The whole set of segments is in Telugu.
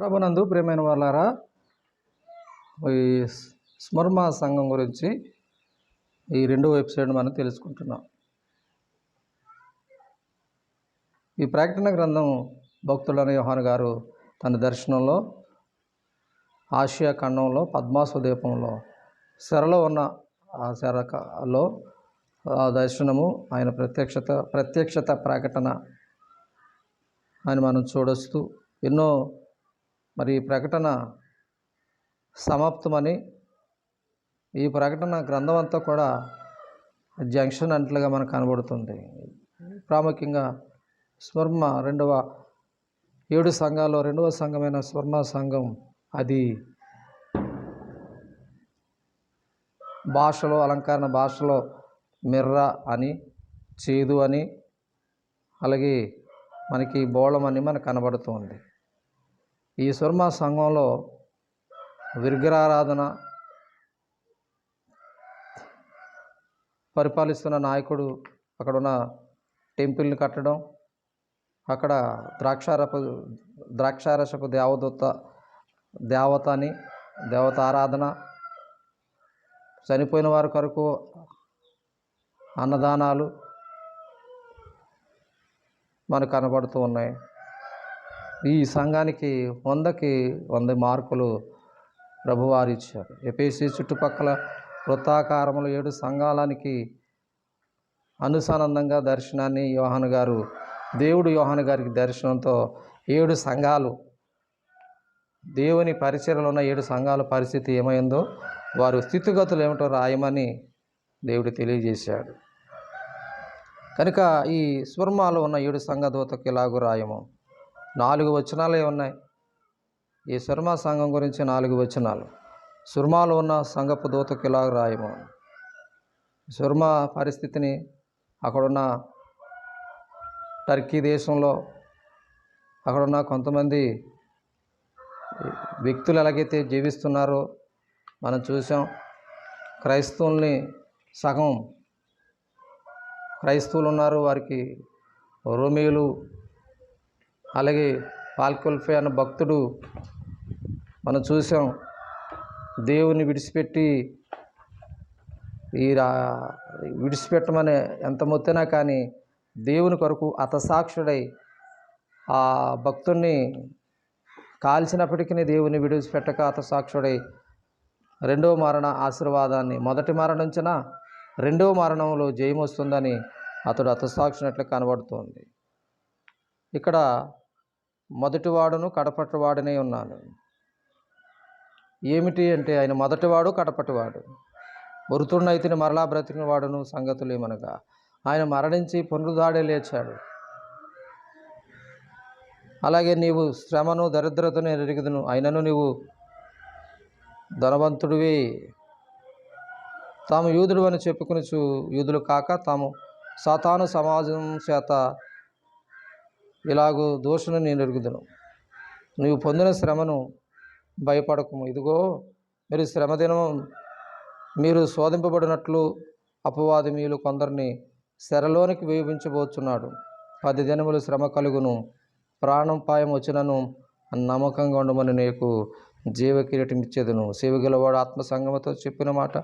ప్రభునందు ప్రియమైన వాళ్ళారా, ఈ స్మర్మ సంఘం గురించి ఈ రెండవ ఎపిసోడ్ మనం తెలుసుకుంటున్నాం. ఈ ప్రకటన గ్రంథం భక్తుడైన యోహాను గారు తన దర్శనంలో ఆసియా ఖండంలో పద్మాసు ద్వీపంలో సెరలో ఉన్న ఆ సెరలో ఆ దర్శనము ఆయన ప్రత్యక్షత ప్రకటన అని మనం చూడొస్తూ ఎన్నో మరి ఈ ప్రకటన సమాప్తమని, ఈ ప్రకటన గ్రంథం అంతా కూడా జంక్షన్ అంట్లుగా మనకు కనబడుతుంది. ప్రాముఖ్యంగా స్వర్మ 7 సంఘాల్లో రెండవ సంఘమైన స్వర్మ సంఘం అది భాషలో అలంకరణ భాషలో మిర్ర అని, చేదు అని, అలాగే మనకి బోళం అని మనకు కనబడుతుంది. ఈ స్వర్మ సంఘంలో విగ్రహారాధన పరిపాలిస్తున్న నాయకుడు అక్కడున్న టెంపుల్ని కట్టడం, అక్కడ ద్రాక్షారసపు దేవత ఆరాధన, చనిపోయిన వారి కొరకు అన్నదానాలు మనకు కనబడుతూ ఉన్నాయి. ఈ సంఘానికి 100కి 100 మార్కులు ప్రభువారు ఇచ్చారు. ఎఫెసీ చుట్టుపక్కల వృత్తాకారములు 7 సంఘాలకి అనుసంధానంగా దర్శనాన్ని దేవుడు యోహాను గారికి దర్శనంతో 7 సంఘాలు, దేవుని పరిచర్యలో ఉన్న 7 సంఘాల పరిస్థితి ఏమైందో, వారి స్థితిగతులు ఏమిటో రాయమని దేవుడు తెలియజేశాడు. కనుక ఈ స్వర్మాలో ఉన్న 7 సంఘ దూతకు ఇలాగూ రాయము. 4 వచనాలే ఉన్నాయి. ఈ స్వర్మ సంఘం గురించి 4 వచనాలు. సుర్మాలో ఉన్న సంఘపు దూతకు ఇలాగ రాయము. సుర్మ పరిస్థితిని, అక్కడున్న టర్కీ దేశంలో అక్కడున్న కొంతమంది వ్యక్తులు ఎలాగైతే జీవిస్తున్నారో మనం చూసాం. క్రైస్తవుల్ని సగం క్రైస్తవులు ఉన్నారు, వారికి రోమియోలు, అలాగే పాల్కొల్ఫే అన్న భక్తుడు మనం చూసాం. దేవుని విడిచిపెట్టమని ఎంత మొత్తినా కానీ దేవుని కొరకు హతసాక్షుడై ఆ భక్తుడిని కాల్చినప్పటికీ దేవుని విడిచిపెట్టక హతసాక్షుడై రెండవ మరణ ఆశీర్వాదాన్ని, మొదటి మరణించిన రెండవ మరణంలో జయం వస్తుందని అతడు హతసాక్షినట్లు కనబడుతోంది. ఇక్కడ మొదటివాడును కడపటివాడనే ఉన్నాను. ఏమిటి అంటే ఆయన మొదటివాడు కడపటివాడు. మృతుడినైతిని మరలా బ్రతికిన వాడును సంగతులు ఏమనగా ఆయన మరణించి పునరుద్ధాడే లేచాడు. అలాగే నీవు శ్రమను దరిద్రతను ఎరిగిదును, అయినను నీవు ధనవంతుడివి. తాము యూదుడు అని చెప్పుకుని యూదులు కాక తాము సాతాను సమాజం చేత ఇలాగూ దోషును నేను ఎరుగుదును. నీవు పొందిన శ్రమను భయపడకము. ఇదిగో మీరు శ్రమదినం మీరు శోధింపబడినట్లు అపవాది మీలు కొందరిని శరలోనికి వేయించబోచున్నాడు. 10 దినములు శ్రమ కలుగును, ప్రాణం పాయం వచ్చినను నమ్మకంగా ఉండమని నీకు జీవ కిరీటం ఇచ్చేదను. సేవగలవాడు ఆత్మసంగమతో చెప్పిన మాట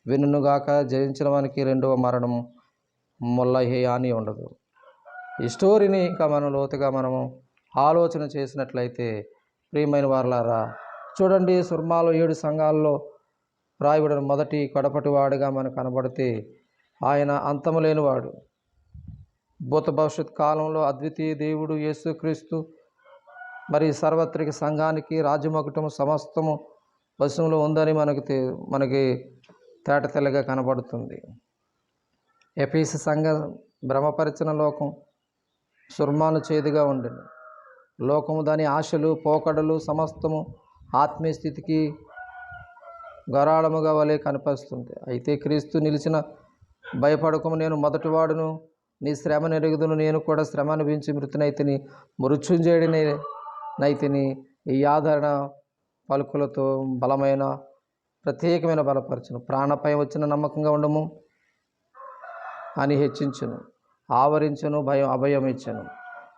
వినుగాక. జయించిన వానికి రెండవ మరణం మొల్లహే అని ఉండదు. ఈ స్టోరీని ఇంకా మనం లోతుగా ఆలోచన చేసినట్లయితే ప్రియమైన వారలారా, చూడండి, సుర్మాలో 7 సంఘాల్లో రాయబడిన మొదటి కడపటివాడుగా మనకు కనబడితే ఆయన అంతము లేనివాడు. భూత భవిష్యత్ కాలంలో అద్వితీయ దేవుడు యేసుక్రీస్తు మరి సార్వత్రిక సంఘానికి రాజ్యమొకటము సమస్తము వశంలో ఉందని మనకి తేటతెల్లగా కనబడుతుంది. ఎఫెసు సంఘం భ్రమపరిచిన లోకం సుర్మాను చేదుగా ఉండెను. లోకము దాని ఆశలు పోకడలు సమస్తము ఆత్మీయ స్థితికి గరాళముగా వలె కనిపిస్తుంది. అయితే క్రీస్తు నిలిచిన భయపడకము, నేను మొదటివాడును, నీ శ్రమ నెరుగుదును, నేను కూడా శ్రమ అనుభవించి మృతునైతిని, మృత్యుంజయుడినైతిని. ఈ ఆదరణ పలుకులతో బలమైన ప్రత్యేకమైన బలపరచును. ప్రాణపై వచ్చిన నమ్మకంగా ఉండము అని హెచ్చించును, ఆవరించును, అభయం ఇచ్చును.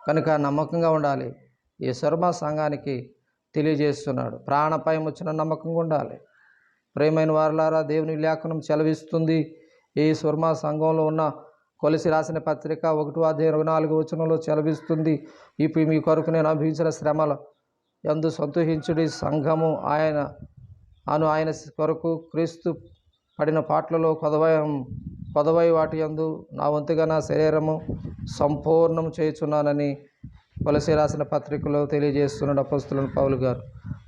కనుక నమ్మకంగా ఉండాలి. ఈ స్వర్మ సంఘానికి తెలియజేస్తున్నాడు. ప్రాణాపాయం వచ్చిన నమ్మకంగా ఉండాలి. ప్రేమైన వారలారా, దేవుని లేఖనం సెలవిస్తుంది. ఈ స్వర్మ సంఘంలో ఉన్న కొలసి రాసిన పత్రిక 1:24 సెలవిస్తుంది. ఇప్పుడు మీ కొరకు నేను అనుభవించిన శ్రమల యందు సంతోషించుడి. సంఘము ఆయన కొరకు క్రీస్తు పడిన పాటలలో కొదవై వాటి యందు నా వంతుగా నా శరీరము సంపూర్ణం చేయుచున్నానని కొలసి రాసిన పత్రికలో తెలియజేస్తున్నాడు అపోస్తలుడైన పౌలు గారు.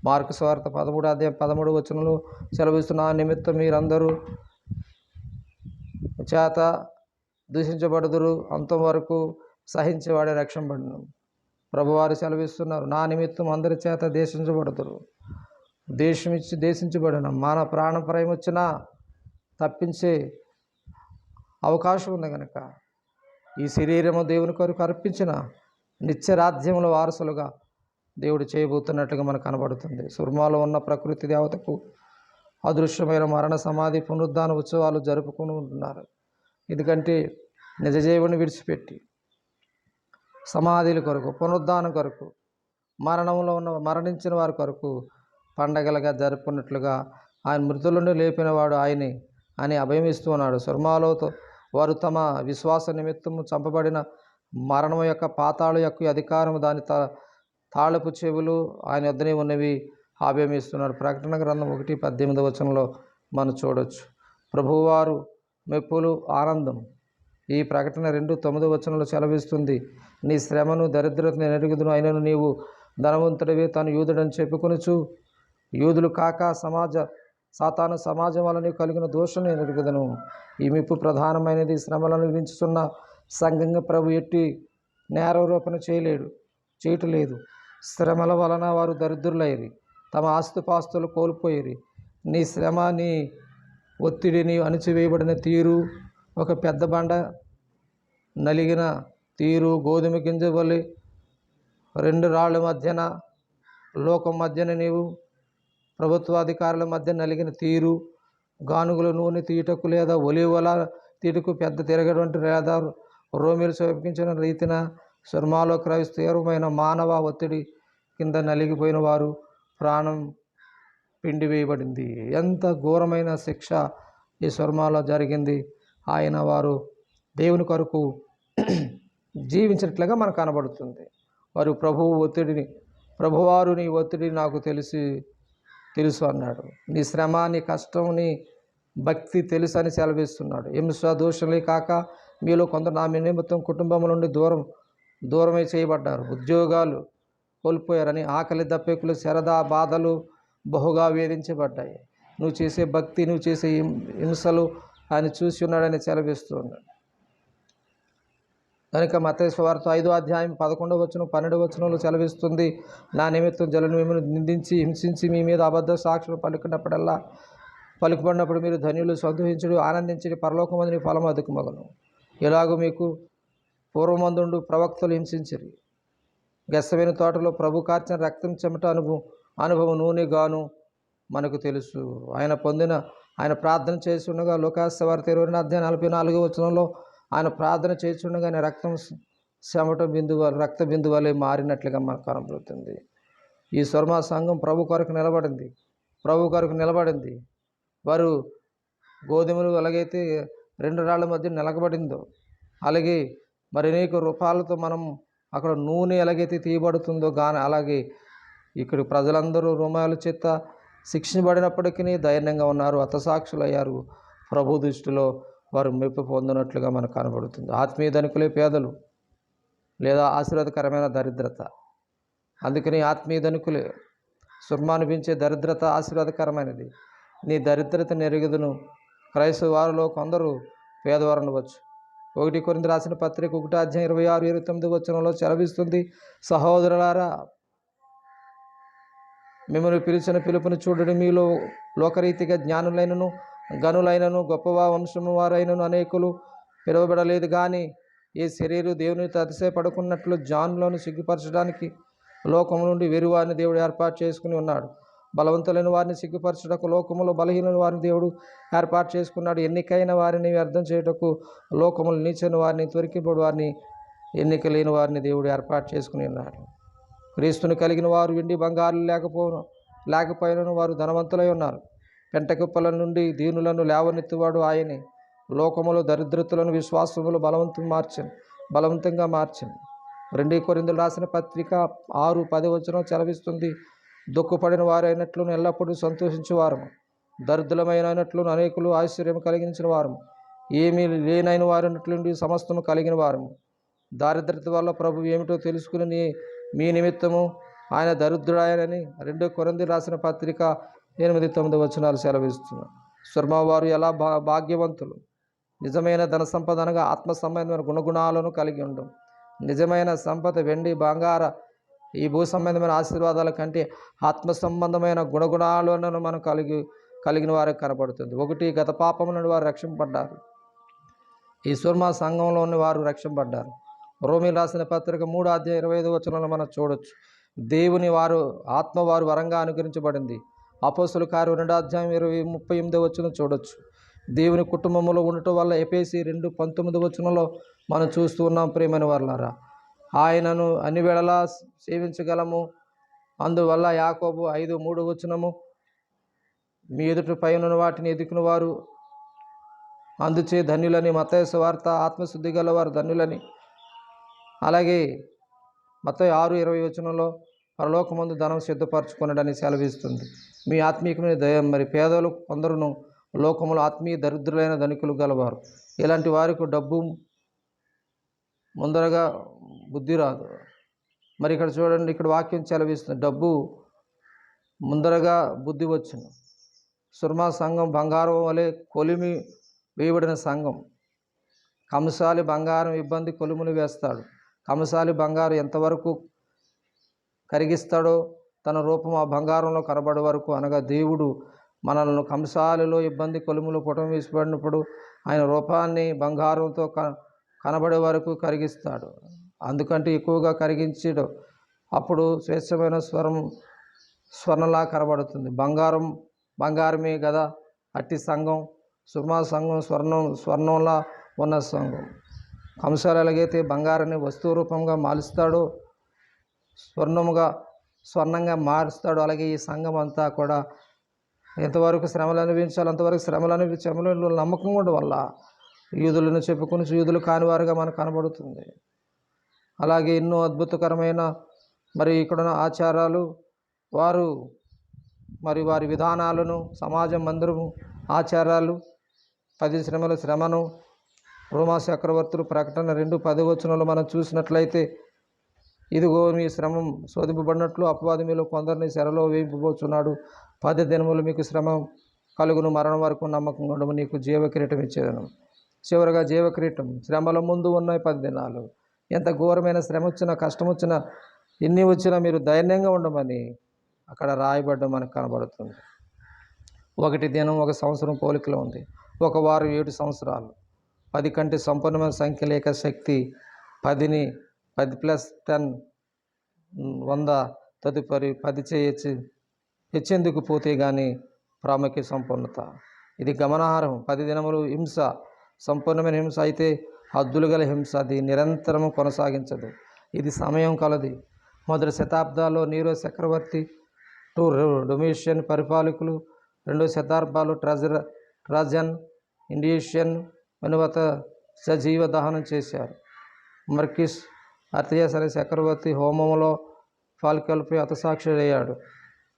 మార్కు సువార్త 13:13 సెలవిస్తున్న నిమిత్తం మీరందరూ చేత దూషించబడుదురు, అంతం వరకు సహించేవాడే రక్షింపబడును. ప్రభువారు సెలవిస్తున్నారు, నా నిమిత్తం అందరి చేత దేశించబడుదురు. దేశించబడిన మన ప్రాణప్రాయం వచ్చినా తప్పించే అవకాశం ఉంది కనుక ఈ శరీరము దేవుని కొరకు అర్పించిన నిత్యరాజ్యముల వారసులుగా దేవుడు చేయబోతున్నట్లుగా మనకు కనబడుతుంది. సుర్మాలో ఉన్న ప్రకృతి దేవతకు అదృశ్యమైన మరణ సమాధి పునరుద్ధాన ఉత్సవాలు జరుపుకుని ఉంటున్నారు. ఎందుకంటే నిజజీవుని విడిచిపెట్టి సమాధుల కొరకు, పునరుద్ధానం కొరకు, మరణంలో మరణించిన వారి కొరకు పండగలుగా జరుపుకున్నట్లుగా ఆయన మృతుల నుండి లేపినవాడు ఆయనే అని అభయమిస్తూ ఉన్నాడు. సుర్మాలోతో వారు తమ విశ్వాస నిమిత్తము చంపబడిన మరణం యొక్క పాతాళ యొక్క అధికారం దాని తాళపు చెవులు ఆయన వద్దనే ఉన్నవి అభయమిస్తున్నాడు. ప్రకటన గ్రంథం 1:18 మనం చూడవచ్చు. ప్రభువారు మెప్పులు ఆనందం ఈ ప్రకటన 2:9 సెలవిస్తుంది. నీ శ్రమను దరిద్రతను ఎరుగుదును, అయినను నీవు ధనవంతుడివి తను యూదుడని చెప్పుకొనుచు యూదులు కాక సాతాను సమాజం వలన కలిగిన దోషం నేను ఎరుగుదను. ఈ మెప్పు ప్రధానమైనది. శ్రమలను విధించుతున్న సంఘంగా ప్రభు ఎట్టి నేరారోపణ చేయటలేదు. శ్రమల వలన వారు దరిద్రులయ్యి తమ ఆస్తిపాస్తులు కోల్పోయిరి. నీ శ్రమ, నీ ఒత్తిడిని అణిచివేయబడిన తీరు, ఒక పెద్ద బండ నలిగిన తీరు, గోధుమ గింజ వలె 2 రాళ్ళ మధ్యన, లోకం మధ్యన నీవు ప్రభుత్వాధికారుల మధ్య నలిగిన తీరు, గానుగుల నూనె తీటకు లేదా ఒలివల తీటుకు పెద్ద తిరగటువంటి లేదా రోమిలు చూపించిన రీతిన సుర్మాలో తీవ్రమైన మానవ ఒత్తిడి కింద నలిగిపోయిన వారు ప్రాణం పిండి వేయబడింది. ఎంత ఘోరమైన శిక్ష ఈ సుర్మాలో జరిగింది. ఆయన వారు దేవుని కొరకు జీవించినట్లుగా మనకు కనబడుతుంది. వారు ప్రభువారు నీ ఒత్తిడి నాకు తెలుసు అన్నాడు. నీ శ్రమ, నీ కష్టం, నీ భక్తి తెలుసు అని సెలవిస్తున్నాడు. హింస దోషులే కాక మీలో కొందరు నా నిమిత్తం కుటుంబం నుండి దూరమై చేయబడ్డారు, ఉద్యోగాలు కోల్పోయారని, ఆకలి దప్పికలు, శరదా బాధలు బహుగా వేధించబడ్డాయి. నువ్వు చేసే భక్తి, నువ్వు చేసే హింసలు ఆయన చూసి ఉన్నాడని సెలవిస్తున్నాడు. కనుక మత్తయి సువార్త 5:11, 12 సెలవిస్తుంది. నా నిమిత్తం జనులు మిమ్మల్ని నిందించి హింసించి మీ మీద అబద్ధ సాక్షులు పలుకుబడినప్పుడు మీరు ధన్యులు, సంతోషించుడు, ఆనందించడి, పరలోకమందు నీ ఫలం అధికమగును. ఇలాగూ మీకు పూర్వమందుండు ప్రవక్తలు హింసించిరి. గెస్సమైన తోటలో ప్రభు కార్చిన రక్తం చెమట అనుభవం నూనె గాను మనకు తెలుసు. ఆయన ప్రార్థన చేస్తుండగా లోకాసువార్త 20:44 ఆయన ప్రార్థన చేస్తుండగా ఆయన రక్తం రక్త బిందువలే మారినట్లుగా మనకు కనబడుతుంది. ఈ సుర్మా సంఘం ప్రభు కొరకు నిలబడింది. వారు గోధుమలు ఎలాగైతే 2 రాళ్ళ మధ్య నిలబడిందో అలాగే మరి అనేక రూపాలతో మనం అక్కడ నూనె ఎలాగైతే తీయబడుతుందో అలాగే ఇక్కడ ప్రజలందరూ రోమాల చేత శిక్షించబడినప్పటికీ ధైర్యంగా ఉన్నారు, హతసాక్షులయ్యారు. ప్రభు దృష్టిలో వారు మెప్పు పొందినట్లుగా మనకు కనబడుతుంది. ఆత్మీయ ధనికులే పేదలు లేదా ఆశీర్వాదకరమైన దరిద్రత. అందుకని ఆత్మీయ ధనికులే సుర్మానిపించే దరిద్రత ఆశీర్వాదకరమైనది. నీ దరిద్రత నెరుగుదును. క్రైస్తవ వారిలో కొందరు పేదవారు ఉండవచ్చు. 1 కొరింథీ రాసిన పత్రిక 1:26-29 సెలవిస్తుంది. సహోదరులారా, మిమ్మల్ని పిలిచిన పిలుపుని చూడడం, మీలో లోకరీతిగా జ్ఞానులైనను గనులైనను గొప్ప వంశము వారైనను అనేకులు పిలువబడలేదు. కానీ ఈ శరీరం దేవునితో అతిశయపడుకున్నట్లు జానులను సిగ్గుపరచడానికి లోకము నుండి వెరువారిని దేవుడు ఏర్పాటు చేసుకుని ఉన్నాడు. బలవంతులైన వారిని సిగ్గుపరచుటకు లోకములో బలహీనమైన వారిని దేవుడు ఏర్పాటు చేసుకున్నాడు. ఎన్నికైన వారిని వ్యర్థం చేయుటకు లోకములు నీచని వారిని, తొరికిపడి వారిని, ఎన్నిక లేని వారిని దేవుడు ఏర్పాటు చేసుకుని ఉన్నాడు. క్రీస్తుని కలిగిన వారు వెండి బంగారు లేకపోయినను వారు ధనవంతులై ఉన్నారు. పెంటకుప్పల నుండి దీనులను లేవనెత్తువాడు ఆయనే. లోకములో దరిద్రతలను విశ్వాసములు బలవంతంగా మార్చింది. 2 కొరింథీయులకు రాసిన పత్రిక 6:10 చలవిస్తుంది. దుఃఖపడిన వారైనట్లును ఎల్లప్పుడూ సంతోషించేవారము, దరిద్రులమైనట్లును అనేకులు ఆశ్చర్యం కలిగించిన వారము, ఏమీ లేనైన వారినట్లుండి సమస్తము కలిగిన వారము, దారిద్రత వల్ల ప్రభు ఏమిటో తెలుసుకుని మీ నిమిత్తము ఆయన దరిద్రుడాయనని 2 కొరింథీయులకు రాసిన పత్రిక 8-9 సెలవిస్తున్నారు. స్వర్మవారు ఎలా భాగ్యవంతులు! నిజమైన ధన సంపద అనగా ఆత్మ సంబంధమైన గుణగుణాలను కలిగి ఉండడం. నిజమైన సంపద వెండి బంగార ఈ భూ సంబంధమైన ఆశీర్వాదాల కంటే ఆత్మ సంబంధమైన గుణగుణాలను మనం కలిగిన వారికి కనబడుతుంది. 1, గత పాపం నుండి వారు రక్షింపబడ్డారు. ఈ స్వర్మ సంఘంలోని వారు రక్షింపబడ్డారు. రోమీయులకు రాసిన పత్రిక 3:25 మనం చూడొచ్చు. దేవుని వారు ఆత్మ వారు వరంగా అనుగ్రహించబడింది. అపోస్తలుల కార్యం 2:38 చూడొచ్చు. దేవుని కుటుంబంలో ఉండటం వల్ల ఎఫెసీ 2:19 మనం చూస్తూ ఉన్నాం. ప్రియమైన వారలారా, ఆయనను అన్ని వేళలా సేవించగలము. అందువల్ల యాకోబు 5:3 మీ ఎదుట పైన వాటిని ఎదుకుని వారు అందుచే ధన్యులని. మత్తయి సువార్త ఆత్మశుద్ధి గల వారు ధన్యులని. అలాగే మత్తయి 6:20 పరలోకమందు ధనం సిద్ధపరచుకొనడని సెలవిస్తుంది. మీ ఆత్మీయమైన మరి పేదలు కొందరును లోకములు ఆత్మీయ దరిద్రులైన ధనికులు గలవారు. ఇలాంటి వారికి డబ్బు ముందరగా బుద్ధి రాదు. మరి ఇక్కడ చూడండి, ఇక్కడ వాక్యం సెలవిస్తుంది, డబ్బు ముందరగా బుద్ధి వచ్చును. సుర్మా సంఘం బంగారం వలె కొలిమి వేయబడిన సంఘం. కంసాలి బంగారం ఇబ్బంది కొలుములు వేస్తాడు. కంసాలి బంగారం ఎంతవరకు కరిగిస్తాడో తన రూపం ఆ బంగారంలో కనబడే వరకు, అనగా దేవుడు మనల్ని కంసాలిలో ఇబ్బంది కొలుములు పుటం వేసిపడినప్పుడు ఆయన రూపాన్ని బంగారంతో కనబడే వరకు కరిగిస్తాడు. అందుకంటే ఎక్కువగా కరిగించడు. అప్పుడు స్వేచ్ఛమైన స్వర్ణలా కనబడుతుంది. బంగారమే కదా అట్టి సంఘం. సుర్మా సంఘం స్వర్ణంలా ఉన్న సంఘం. కంసాలు ఎలాగైతే బంగారాన్ని వస్తువు రూపంగా మారుస్తాడో, స్వర్ణంగా మారుస్తాడో, అలాగే ఈ సంఘం అంతా కూడా ఎంతవరకు శ్రమలు అనుభవించాలి అంతవరకు శ్రమలు నమ్మకం ఉండడం వల్ల యూదులను చెప్పుకుని యూదులు కానివారుగా మనకు కనబడుతుంది. అలాగే ఎన్నో అద్భుతకరమైన మరి ఇక్కడున్న ఆచారాలు, వారి విధానాలను, సమాజం మందిరము ఆచారాలు, 10 శ్రమను రోమా చక్రవర్తులు ప్రకటన 2:10 మనం చూసినట్లయితే, ఇదిగో మీ శ్రమం శోధింపబడినట్లు అపవాది మీలో కొందరిని చెరలో వేయింపబోచున్నాడు. 10 దినములు మీకు శ్రమ కలుగును, మరణం వరకు నమ్మకంగా ఉండము, నీకు జీవకిరీటం ఇచ్చేదను. చివరిగా జీవకిరీటం. శ్రమల ముందు ఉన్నాయి 10 దినాలు. ఎంత ఘోరమైన శ్రమ వచ్చినా, కష్టం వచ్చినా, ఎన్ని వచ్చినా మీరు ధైర్యంగా ఉండమని అక్కడ రాయబడ్డం మనకు కనబడుతుంది. 1 దినం 1 సంవత్సరం పోలికలో ఉంది. 1 వారం 7 సంవత్సరాలు. 10 కంటే సంపూర్ణమైన సంఖ్య లేక శక్తి. 10ని 10 + 10 100. తదుపరి 10 చేయొచ్చు హెచ్చేందుకు పోతే కానీ ప్రాముఖ్య సంపూర్ణత. ఇది గమనార్హం. 10 దినములు హింస సంపూర్ణమైన హింస అయితే, హద్దులు గల హింస అది నిరంతరము కొనసాగించదు. ఇది సమయం కలది. మొదటి శతాబ్దాల్లో నీరో చక్రవర్తి, డొమిషియన్ పరిపాలకులు, 2వ శతాబ్దాలు ట్రాజన్, ఇండియేషన్ వెనువత సజీవ దహనం చేశారు. మర్కిస్ అర్థియస్ అనే చక్రవర్తి హోమంలో ఫాల్కల్పై హతసాక్షుడయ్యాడు.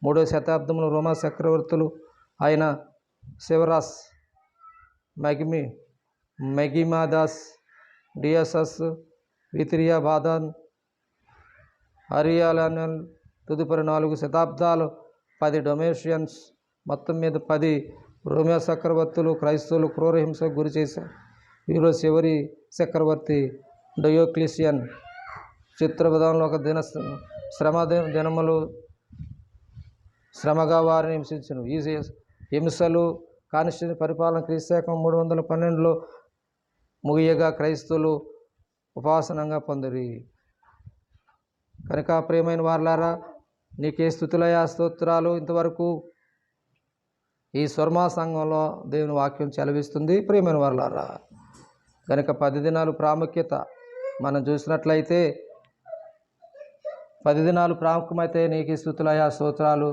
3వ శతాబ్దంలో రోమా చక్రవర్తులు అయిన సెవరస్, మెగిమాదాస్, డియాసస్, విత్రియా బాదాన్, అరియాలనల్, తదుపరి 4 శతాబ్దాలు 10 డొమేషియన్స్, మొత్తం మీద 10 రోమా చక్రవర్తులు క్రైస్తవులు క్రూర హింసకు గురి చేశారు. వీరిలో చివరి చక్రవర్తి డయోక్లిసియన్ చిత్రపదంలో ఒక దినములు శ్రమగా వారిని హింసించను. ఈ హింసలు కానిస్టేన్ పరిపాలన క్రీస్తు 312లో ముగియగా క్రైస్తవులు ఉపాసనంగా పొందిరి. కనుక ప్రియమైన వారలారా, నీకే స్తుతులయ స్తోత్రాలు. ఇంతవరకు ఈ స్వర్మా సంఘంలో దేవుని వాక్యం చెలవిస్తుంది. ప్రియమైన వారలారా, కనుక 10 దినాలు ప్రాముఖ్యత మనం చూసినట్లయితే, 10 దినాలు ప్రాముఖ్యమైతే నీకు స్తుతులయ్యా, స్తోత్రాలు.